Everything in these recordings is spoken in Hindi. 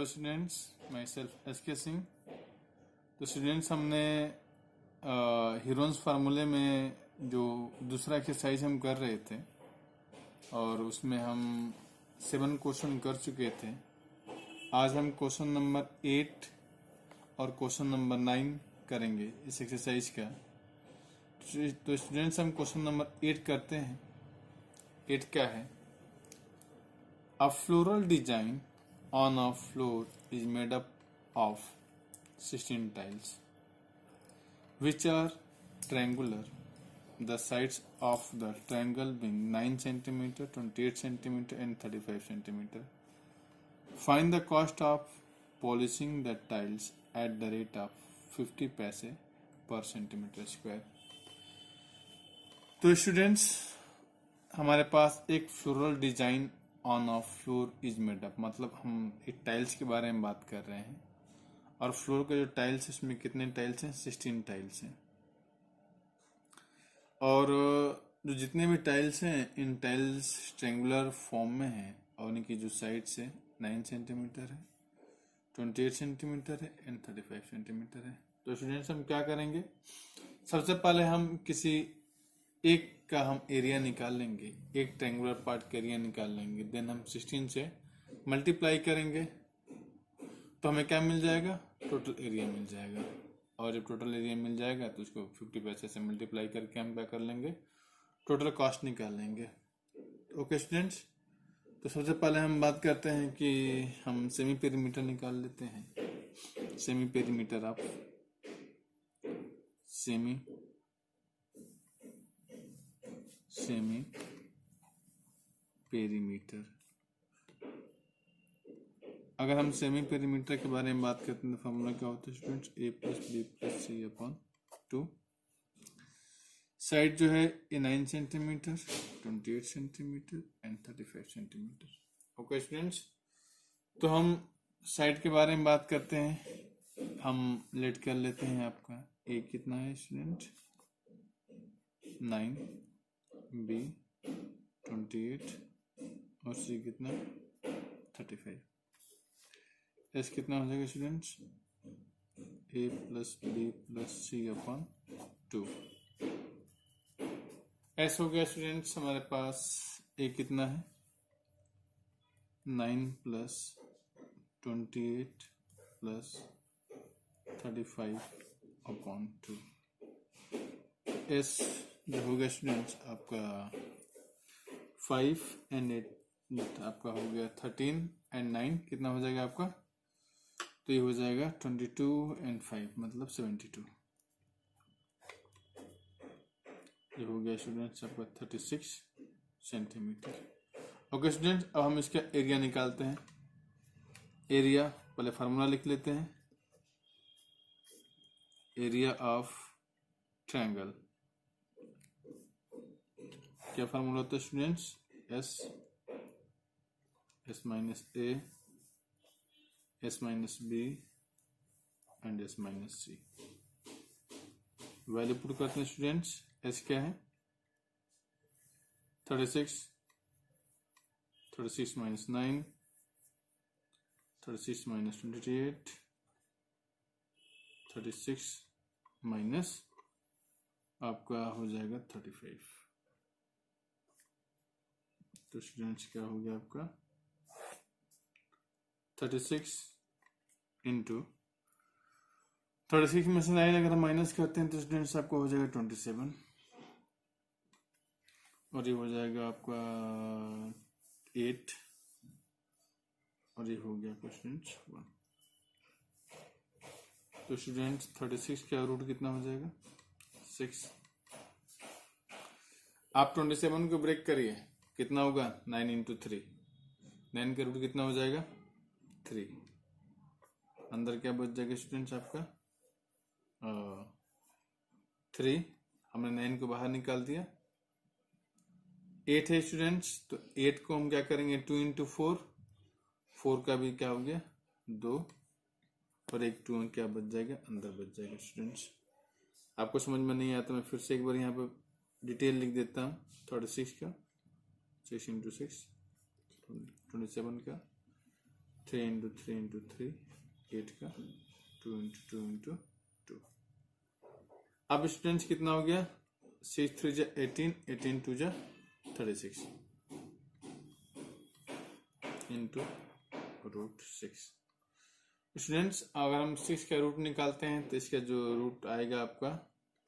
स्टूडेंट्स, माई सेल्फ एस के सिंह। तो स्टूडेंट्स, हमने हीरोन्स फार्मूले में जो दूसरा एक्सरसाइज हम कर रहे थे और उसमें हम 7 क्वेश्चन कर चुके थे। आज हम क्वेश्चन नंबर 8 और क्वेश्चन नंबर 9 करेंगे इस एक्सरसाइज का। तो स्टूडेंट्स, हम क्वेश्चन नंबर 8 करते हैं। 8 क्या है? A floral design on a floor is made up of 16 tiles, which are triangular. The sides of the triangle being 9 cm, 28 cm, and 35 cm. Find the cost of polishing the tiles at the rate of 50 पैसे per centimeter square. तो स्टूडेंट्स, हमारे पास एक floral design on off floor is made up, मतलब हम एक टाइल्स के बारे में बात कर रहे हैं और फ्लोर का जो टाइल्स है उसमें कितने टाइल्स हैं? 16 टाइल्स हैं। और जो जितने भी टाइल्स हैं इन टाइल्स ट्रायंगुलर फॉर्म में हैं और इनकी जो साइड्स है 9 सेंटीमीटर है, 28 सेंटीमीटर है एंड 35 सेंटीमीटर है। तो स्टूडेंट्स, हम क्या करेंगे? सबसे पहले हम किसी एक का हम एरिया निकाल लेंगे, एक ट्रायंगुलर पार्ट का एरिया निकाल लेंगे, देन हम 16 से मल्टीप्लाई करेंगे तो हमें क्या मिल जाएगा? टोटल एरिया मिल जाएगा। और जब टोटल एरिया मिल जाएगा तो उसको 50 पैसे से मल्टीप्लाई करके हम क्या कर लेंगे? टोटल कॉस्ट निकाल लेंगे। ओके स्टूडेंट्स, तो सबसे पहले हम बात करते हैं कि हम सेमी पेरीमीटर निकाल लेते हैं। Semi perimeter of semi perimeter. अगर हम सेमी पेरीमीटर के बारे में बात करते हैं तो फॉर्मूला क्या होता है students? a plus B plus C upon 2। Side जो है ये 9 centimetre, 28 centimetre and 35 centimetre. Okay students, तो हम साइड के बारे में बात करते हैं। हम लेट कर लेते हैं। आपका a कितना है स्टूडेंट? 9, b 28 और c कितना? 35। एस कितना हो जाएगा students? a plus B plus C upon 2। S हो गया स्टूडेंट्स हमारे पास। a कितना है? 9 प्लस 28 प्लस 35 अपॉन 2। एस जो हो गया स्टूडेंट्स आपका 5 एंड 8 आपका हो गया 13 एंड 9 कितना हो जाएगा आपका? तो ये हो जाएगा 22 एंड 5 मतलब 72। ये हो गया स्टूडेंट्स आपका 36 सेंटीमीटर। ओके स्टूडेंट्स, अब हम इसका एरिया निकालते हैं। एरिया पहले फार्मूला लिख लेते हैं। एरिया ऑफ ट्रायंगल क्या फार्मूला होता है students? S minus A, S minus B and S minus C. Value put करते हैं स्टूडेंट्स। एस क्या है? 36 माइनस 9, 36 माइनस 28, 36 माइनस आपका हो जाएगा 35। तो स्टूडेंट्स क्या हो गया आपका? 36 इंटू 36 में से 9 अगर हम माइनस करते हैं तो स्टूडेंट्स आपको हो जाएगा 27 और ये हो जाएगा आपका 8 और ये हो गया स्टूडेंट्स 1। तो स्टूडेंट्स 36 का रूट कितना हो जाएगा? 6। आप 27 को ब्रेक करिए, कितना होगा? 9 इंटू 3। 9 का रूट कितना हो जाएगा? 3। अंदर क्या बच जाएगा स्टूडेंट्स आपका? 3। हमने 9 को बाहर निकाल दिया। 8 है स्टूडेंट्स, तो 8 को हम क्या करेंगे? 2 इंटू 4। 4 का भी क्या हो गया? 2 और एक 2 क्या बच जाएगा? अंदर बच जाएगा स्टूडेंट्स। आपको समझ में नहीं आया तो मैं फिर से एक बार यहाँ पे डिटेल लिख देता हूँ। 36 का 6 इंटू 6 27 का 3 इंटू 3 इंटू 3 8 का 2 इंटू 2 इंटू 2। अब स्टूडेंट्स कितना हो गया? 6 3 जा 18, 18 2 जा 36 इंटू √6। स्टूडेंट्स अगर हम 6 का रूट निकालते हैं तो इसका जो रूट आएगा आपका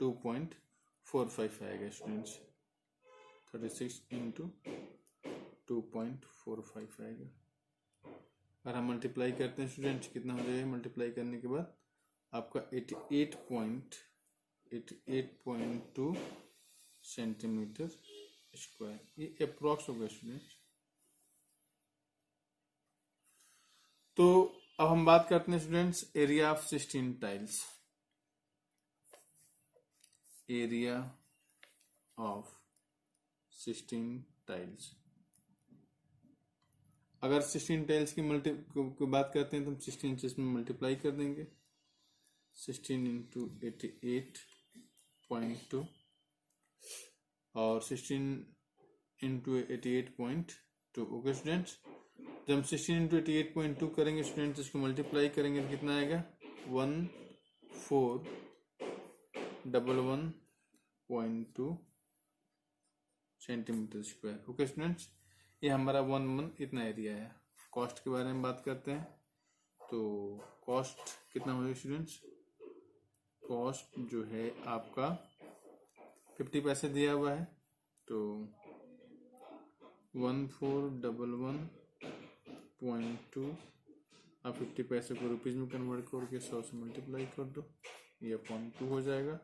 2.45 आएगा स्टूडेंट्स। 36 इंटू 2.45 आएगा। अगर हम मल्टीप्लाई करते हैं स्टूडेंट्स कितना हो जाएगा? मल्टीप्लाई करने के बाद आपका 88.2 सेंटीमीटर स्क्वायर, ये अप्रोक्स होगा स्टूडेंट्स। तो अब हम बात करते हैं students area of 16 tiles. Area of 16 tiles, अगर 16 टाइल्स की बात करते हैं तो हम 16 से इसमें मल्टीप्लाई कर देंगे। 16 इंटू 88.2 और 16 इंटू 88.2। ओके स्टूडेंट्स, जब हम 16 इंटू 88.2 करेंगे स्टूडेंट्स, इसको मल्टीप्लाई करेंगे तो कितना आएगा? 1411.2 सेंटीमीटर स्क्वायर। ओके स्टूडेंट्स, ये हमारा 1 इतना एरिया है। कॉस्ट के बारे में बात करते हैं तो कॉस्ट कितना होगा स्टूडेंट्स? कॉस्ट जो है आपका 50 पैसे दिया हुआ है, तो 1411.2 आप 50 पैसे को रुपीज में कन्वर्ट करके 100 से मल्टीप्लाई कर दो, ये अपॉन 2 हो जाएगा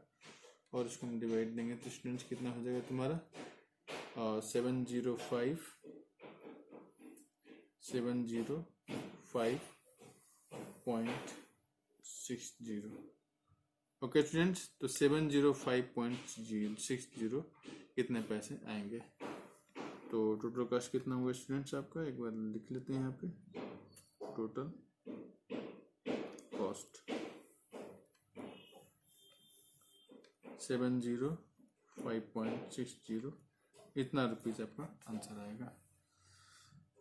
और इसको हम डिवाइड देंगे तो स्टूडेंट्स कितना हो जाएगा तुम्हारा? 705.60। ओके स्टूडेंट्स, तो 705.60 कितने पैसे आएंगे? तो टोटल कॉस्ट कितना हुआ स्टूडेंट्स आपका? एक बार लिख लेते हैं यहाँ पे। टोटल कॉस्ट 705.60, इतना रुपीज आपका आंसर आएगा।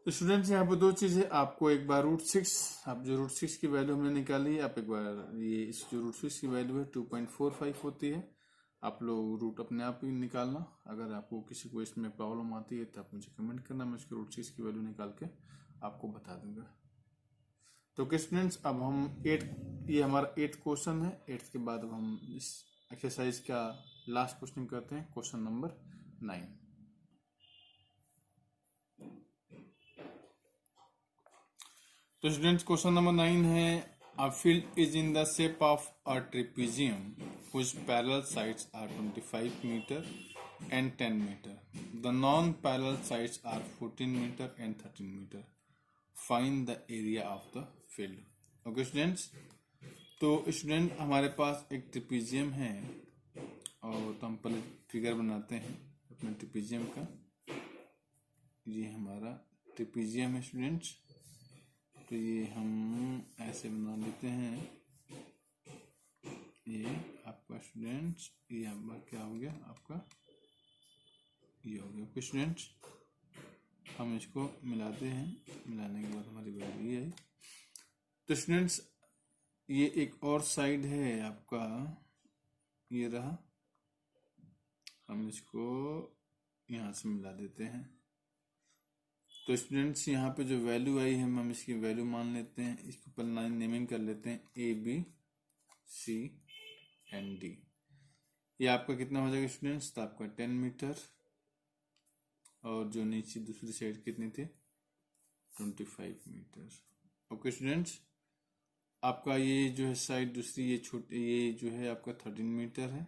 तो स्टूडेंट्स यहाँ पे दो चीजें, आपको एक बार √6, आप जो √6 की वैल्यू हमने निकाली है, आप एक बार ये इस जो √6 की वैल्यू है 2.45 होती है, आप लोग रूट अपने आप ही निकालना। अगर आपको किसी को इसमें प्रॉब्लम आती है तो आप मुझे कमेंट करना, मैं इसके √6 की वैल्यू निकाल के आपको बता दूंगा। तो ओके स्टूडेंट्स, अब हम ये हमारा 8th क्वेश्चन है। 8th के बाद अब हम इस एक्सरसाइज का लास्ट क्वेश्चन करते हैं, क्वेश्चन नंबर 9। तो स्टूडेंट्स क्वेश्चन नंबर 9 है, a field is in the shape of a trapezium whose parallel sides are 25 meter and 10 meter. The non-parallel sides are 14 meter and 13 meter. Find the area of the field. Okay students, तो स्टूडेंट हमारे पास एक ट्रिपीजियम है और तो हम पहले फिगर बनाते हैं अपने ट्रिपीजियम का। ये हमारा ट्रिपीजियम है स्टूडेंट्स, तो ये हम ऐसे बना लेते हैं। ये आपका स्टूडेंट्स, ये आपका क्या हो गया? आपका ये हो गया। कुछ स्टूडेंट्स हम इसको मिलाते हैं, मिलाने के बाद हमारी वैल्यू ये है। तो स्टूडेंट्स ये एक और साइड है आपका, ये रहा, हम इसको यहाँ से मिला देते हैं। तो स्टूडेंट्स यहाँ पे जो वैल्यू आई है हम इसकी वैल्यू मान लेते हैं, इसके ऊपर लाइन नेमिंग कर लेते हैं ABCD। ये आपका कितना हो जाएगा स्टूडेंट्स? तो आपका 10 मीटर और जो नीचे दूसरी साइड कितनी थी? 25 मीटर। ओके स्टूडेंट्स, आपका ये जो है साइड दूसरी, ये छोटे, ये जो है आपका 13 मीटर है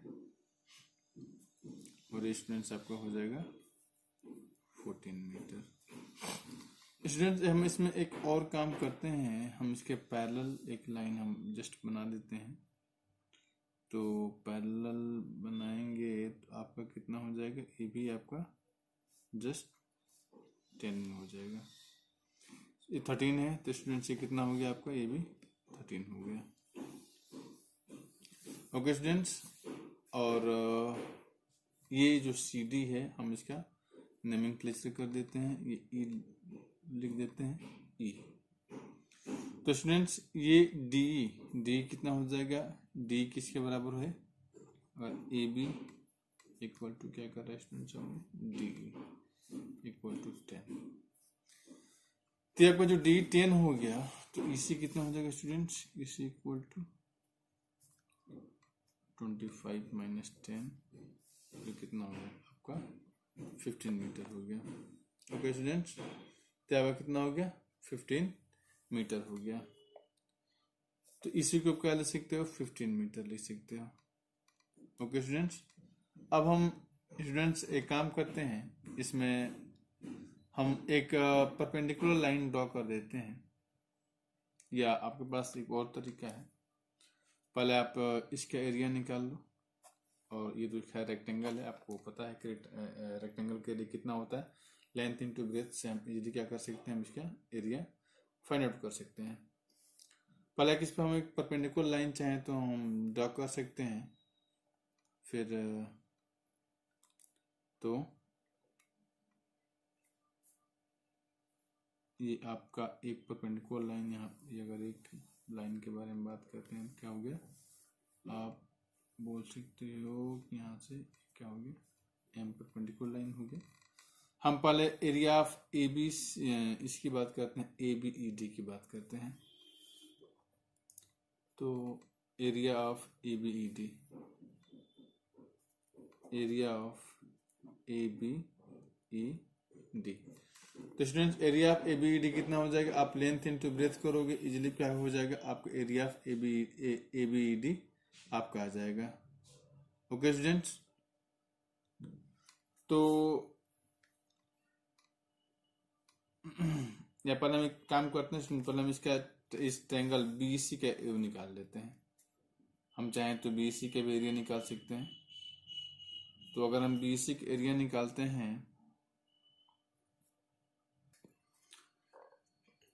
और स्टूडेंट्स आपका हो जाएगा 14 मीटर। स्टूडेंट्स हम इसमें एक और काम करते हैं, हम इसके पैरेलल एक लाइन हम जस्ट बना देते हैं। तो पैरेलल बनाएंगे तो आपका कितना हो जाएगा? ये भी आपका जस्ट 10 हो जाएगा। ये 13 है तो स्टूडेंट्स ये कितना हो गया आपका? ये भी 13 हो गया। ओके स्टूडेंट्स, और ये जो CD है हम इसका नेमिंग क्लेचर कर देते हैं, ये E लिख देते हैं E। तो स्टूडेंट्स ये डी कितना हो जाएगा, डी किसके बराबर है, और ए बी इक्वल टू क्या कर रहा है स्टूडेंट्स, डी इक्वल टू 10। तो आपका जो डी 10 हो गया, तो इसी कितना हो जाएगा स्टूडेंट्स, इसी इक्वल टू 25 माइनस 10, जो कितना हो गया आपका 15 मीटर हो गया। ओके स्टूडेंट्स, तो आपका कितना हो गया 15 मीटर हो गया। तो इसी को क्या लिख सकते हो, 15 मीटर लिख सकते हो। ओके स्टूडेंट्स, अब हम स्टूडेंट्स एक काम करते हैं, इसमें हम एक परपेंडिकुलर लाइन ड्रॉ कर देते हैं, या आपके पास एक और तरीका है। पहले आप इसका एरिया निकाल लो, और ये जो खैर रेक्टेंगल है, आपको पता है कि रेक्टेंगल के लिए कितना होता है, लेंथ इनटू ब्रेथ से हम इजीली क्या कर सकते हैं, हम इसका एरिया फाइंड आउट कर सकते हैं। पहले किस पर हम एक परपेंडिकुलर लाइन चाहें तो हम ड्रॉ कर सकते हैं, फिर तो ये आपका एक परपेंडिकुलर लाइन, यहाँ ये अगर एक लाइन के बारे में बात करते हैं, क्या हो गया, आप बोल सकते हो कि यहाँ से क्या हो गया, एम परपेंडिकुलर लाइन हो गया। हम पहले एरिया ऑफ ए बी इसकी बात करते हैं, ए बी ई डी की बात करते हैं। तो area of A B E D, area of A B E D. तो students area of A B E D कितना हो जाएगा, आप लेंथ इनटू ब्रेथ करोगे, इजीली क्या हो जाएगा, आपका area of A B E D आपका आ जाएगा। ओके स्टूडेंट्स, तो या पहले हम एक काम करते हैं, पहले हम इसका इस ट्रायंगल बी सी का एरिया निकाल लेते हैं। हम चाहें तो बी सी का भी एरिया निकाल सकते हैं। तो अगर हम बी सी का एरिया निकालते हैं,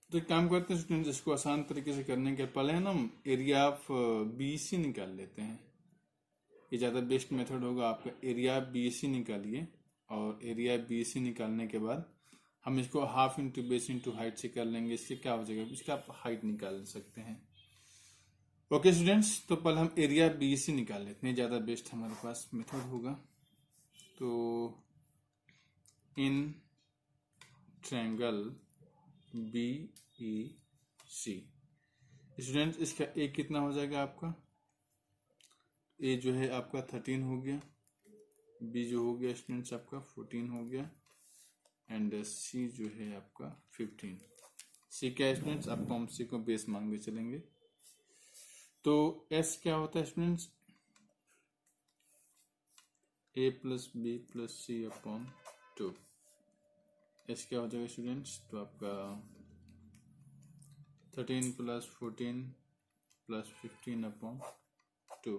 तो एक काम करते हैं स्टूडेंट्स, इसको आसान तरीके से करने के पहले ना हम एरिया ऑफ बी सी निकाल लेते हैं। ये ज़्यादा बेस्ट मेथड होगा आपका। एरिया ऑफ बी सी निकालिए, और एरिया ऑफ बी सी निकालने के बाद हम इसको half into base into height से कर लेंगे। इससे क्या हो जाएगा, इसका आप हाइट निकाल सकते हैं। ओके स्टूडेंट्स, तो पहले हम एरिया ऑफ बी सी निकाल लेते हैं, ज़्यादा बेस्ट हमारे पास मेथड होगा। तो in triangle B E C, students इसका ए कितना हो जाएगा आपका, ए जो है आपका 13 हो गया, बी जो हो गया स्टूडेंट्स आपका 14 हो गया, एंड सी जो है आपका 15। सी क्या है स्टूडेंट्स, आपको हम सी को बेस मान के चलेंगे। तो एस क्या होता है स्टूडेंट्स, ए plus B plus C upon 2। S क्या हो जाएगा स्टूडेंट्स, तो आपका 13 प्लस 14 प्लस 15 अपॉन 2।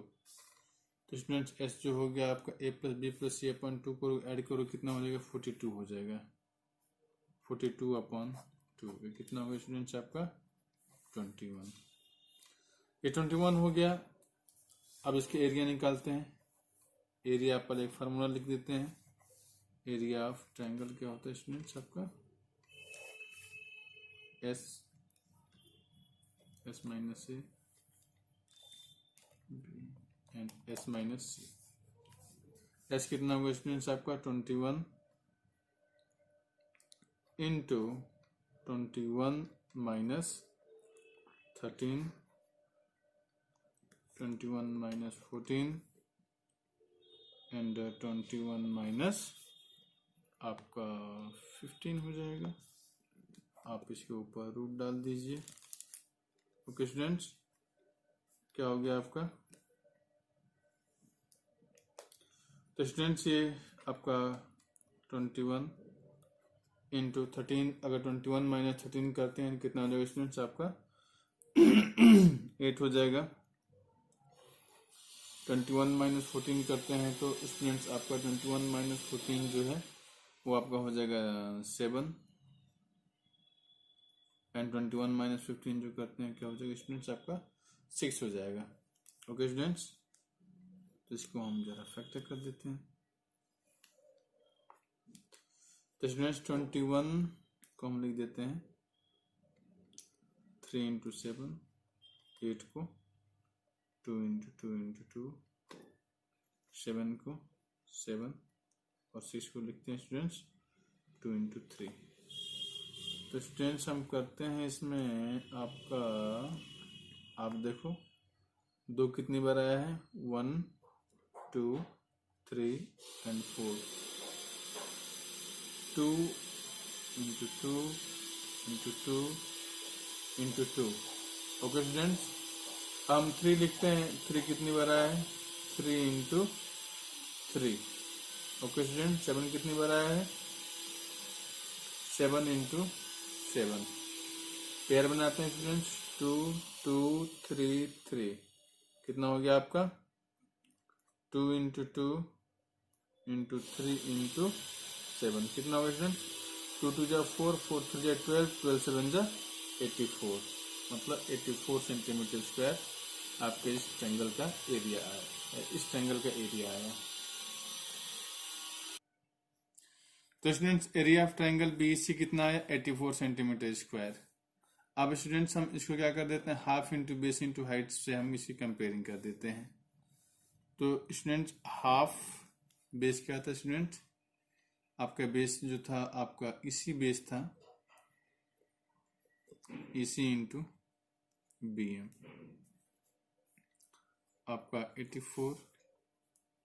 तो स्टूडेंट्स एस जो हो गया आपका ए plus B plus C upon 2 को ऐड करो, कितना हो जाएगा 42 हो जाएगा, 42 अपॉन 2। ये कितना होगा स्टूडेंट्स आपका 21। ये 21 हो गया। अब इसके एरिया निकालते हैं। एरिया पर एक फार्मूला लिख देते हैं। एरिया ऑफ ट्रायंगल क्या होता है स्टूडेंट्स आपका, S minus A and S minus C. S कितना होगा स्टूडेंट्स आपका 21 into 21 minus 13, 21 minus 14 and 21 minus आपका 15 हो जाएगा। आप इसके ऊपर रूट डाल दीजिए। ओके स्टूडेंट्स, क्या हो गया आपका, तो स्टूडेंट्स ये आपका 21 इंटू 13, अगर 21 माइनस 13 करते हैं कितना हो जाएगा स्टूडेंट्स आपका 8 हो जाएगा। 21 माइनस 14 करते हैं तो स्टूडेंट्स आपका 21 माइनस 14 जो है वो आपका हो जाएगा 7, एंड 21 माइनस 15 जो करते हैं क्या हो जाएगा स्टूडेंट्स आपका 6 हो जाएगा। ओके स्टूडेंट्स, तो इसको हम जरा फैक्टर कर देते हैं। तो स्टूडेंट्स 21 को हम लिख देते हैं 3 इंटू 7 8 को 2 इंटू 2 इंटू 2 7 को 7 और 6 को लिखते हैं स्टूडेंट्स 2 इंटू 3। तो स्टूडेंट्स हम करते हैं इसमें आपका, आप देखो 2 कितनी बार आया है 1 2 3 and 4 2 into 2 into 2 into 2। Okay students, हम 3 लिखते हैं, 3 कितनी बार आया है 3 इंटू 3। ओके स्टूडेंट, 7 कितनी बार आया है 7 इंटू 7। पेयर बनाते हैं स्टूडेंट्स 2 2 3 3। कितना हो गया आपका 2 इंटू 2 इंटू 3 इंटू 7। कितना होगा स्टूडेंट 2 2 जा 4 4 3 जा 12 12 7 जा 84, मतलब 84 सेंटीमीटर स्क्वायर आपके इस ट्रायंगल का एरिया आया, इस ट्रायंगल का एरिया आया। तो students area of triangle BC कितना है 84 सेंटीमीटर स्क्वायर। अब स्टूडेंट्स हम इसको क्या कर देते हैं half into base into height से हम इसी कंपेयरिंग कर देते हैं। तो स्टूडेंट्स हाफ बेस क्या था स्टूडेंट्स, आपका बेस जो था आपका इसी बेस था इसी इंटू बी एम आपका 84,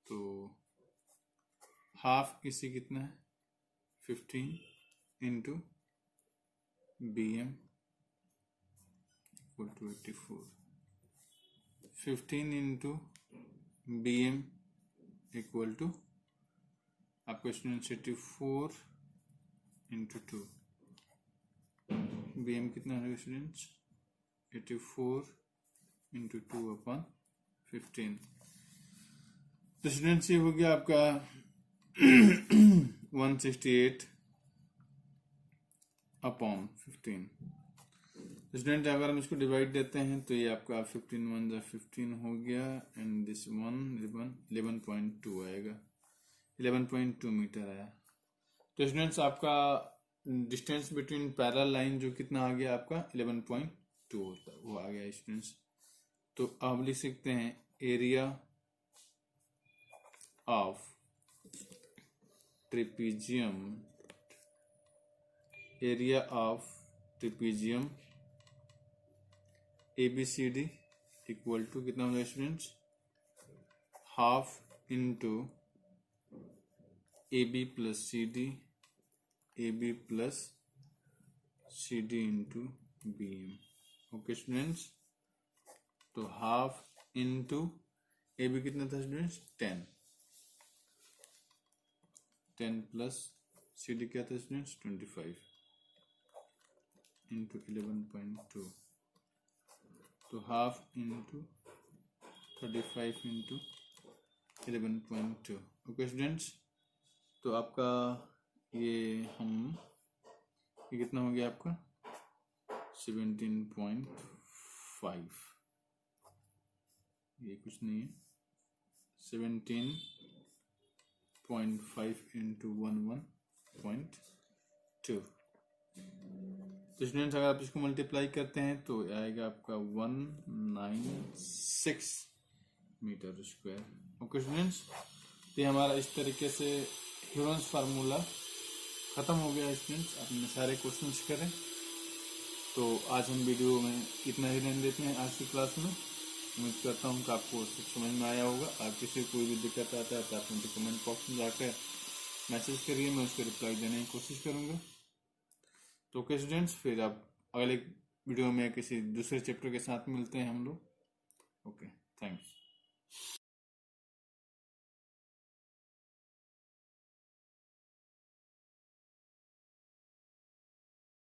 तो हाफ इसी कितना है 15 into B M equal to 84। 15 into B M equal to आपका स्टूडेंट 84 इंटू 2। बी एम कितना है स्टूडेंट्स 84 इंटू 2 अपॉन 15। तो स्टूडेंट्स ये हो गया आपका 168 अपॉन 15। स्टूडेंट अगर हम इसको डिवाइड देते हैं तो ये आपका 15 1 जा 15 हो गया एंड दिस 11.2 आएगा, 11.2 मीटर आया। तो स्टूडेंट्स आपका डिस्टेंस बिटवीन पैरेलल लाइन जो कितना आ गया आपका 11.2 होता है, वो आ गया स्टूडेंट्स। तो आप लिख सकते हैं area of trapezium, area of trapezium ABCD equal to कितना होगा students half into AB plus CD, AB plus CD into BM। Okay students, तो हाफ इंटू AB कितना था स्टूडेंट्स 10, 10 प्लस CD क्या था स्टूडेंट्स 25 इंटू 11.2, तो half into 35 into 11.2। Okay students, तो आपका ये कितना हो गया आपका 17.5, ये कुछ नहीं है 17.5 इंटू 11.2। तो स्टूडेंट्स अगर आप इसको मल्टीप्लाई करते हैं तो आएगा आपका 196 मीटर स्क्वायर। ओके स्टूडेंट्स, तो हमारा इस तरीके से ह्यूरन्स फार्मूला ख़त्म हो गया स्टूडेंट्स। अपने सारे क्वेश्चंस करें। तो आज हम वीडियो में इतना ही रहने देते हैं आज की क्लास में। उम्मीद करता हूँ कि आपको सब समझ में आया होगा। आप किसी कोई भी दिक्कत आता है तो आप मुझे कमेंट बॉक्स में जाकर मैसेज करिए, मैं उसको रिप्लाई देने की कोशिश करूँगा। तो ओके स्टूडेंट्स, फिर आप अगले वीडियो में किसी दूसरे चैप्टर के साथ मिलते हैं हम लोग। Okay, thanks.